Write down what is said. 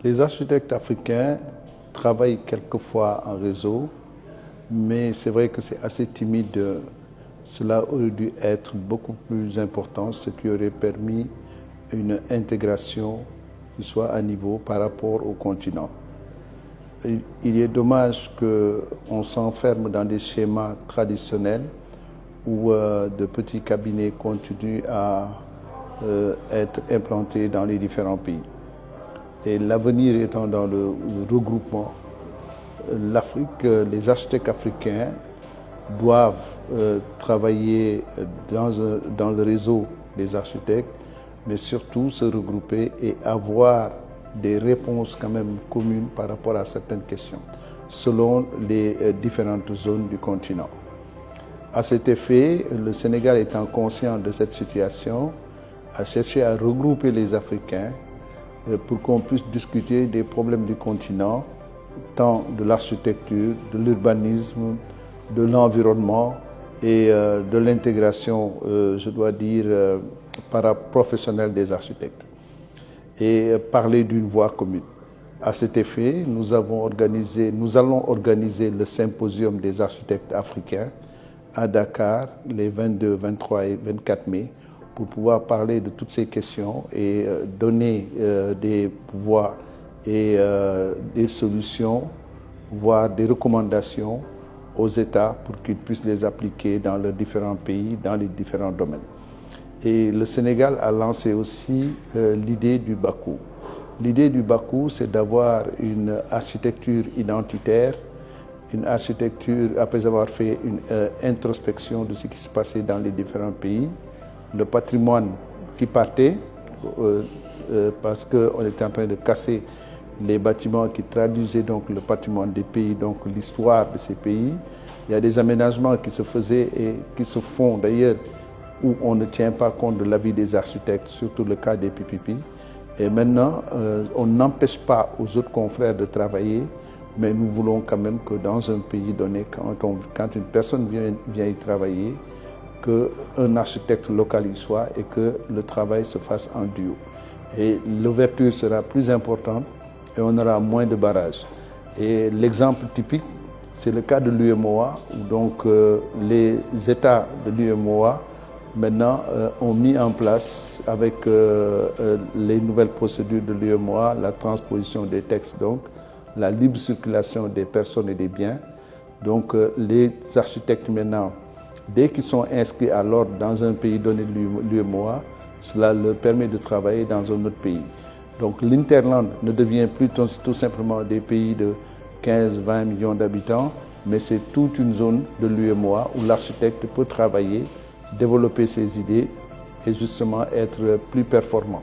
Les architectes africains travaillent quelquefois en réseau, mais c'est vrai que c'est assez timide. Cela aurait dû être beaucoup plus important, ce qui aurait permis une intégration qui soit à niveau par rapport au continent. Il est dommage qu'on s'enferme dans des schémas traditionnels où de petits cabinets continuent à être implantés dans les différents pays. Et l'avenir étant dans le regroupement, l'Afrique, les architectes africains doivent travailler dans le réseau des architectes, mais surtout se regrouper et avoir des réponses quand même communes par rapport à certaines questions, selon les différentes zones du continent. À cet effet, le Sénégal étant conscient de cette situation, a cherché à regrouper les Africains pour qu'on puisse discuter des problèmes du continent, tant de l'architecture, de l'urbanisme, de l'environnement et de l'intégration, je dois dire, paraprofessionnelle des architectes, et parler d'une voie commune. À cet effet, nous allons organiser le symposium des architectes africains à Dakar les 22, 23 et 24 mai pour pouvoir parler de toutes ces questions et donner des voies et des solutions, voire des recommandations aux États pour qu'ils puissent les appliquer dans leurs différents pays, dans les différents domaines. Et le Sénégal a lancé aussi l'idée du Bakou. L'idée du Bakou, c'est d'avoir une architecture identitaire, une architecture, après avoir fait une introspection de ce qui se passait dans les différents pays, le patrimoine qui partait, parce qu'on était en train de casser les bâtiments qui traduisaient donc le patrimoine des pays, donc l'histoire de ces pays. Il y a des aménagements qui se faisaient et qui se font d'ailleurs où on ne tient pas compte de l'avis des architectes, surtout le cas des PPP. Et maintenant, on n'empêche pas aux autres confrères de travailler, mais nous voulons quand même que dans un pays donné, quand une personne vient y travailler, qu'un architecte local y soit et que le travail se fasse en duo. Et l'ouverture sera plus importante et on aura moins de barrages. Et l'exemple typique, c'est le cas de l'UMOA, où donc les États de l'UMOA maintenant ont mis en place avec les nouvelles procédures de l'UMOA, la transposition des textes, donc la libre circulation des personnes et des biens. Donc les architectes maintenant, dès qu'ils sont inscrits à l'ordre dans un pays donné de l'UMOA, cela leur permet de travailler dans un autre pays. Donc l'Interland ne devient plus tout simplement des pays de 15-20 millions d'habitants, mais c'est toute une zone de l'UMOA où l'architecte peut travailler, développer ses idées et justement être plus performant.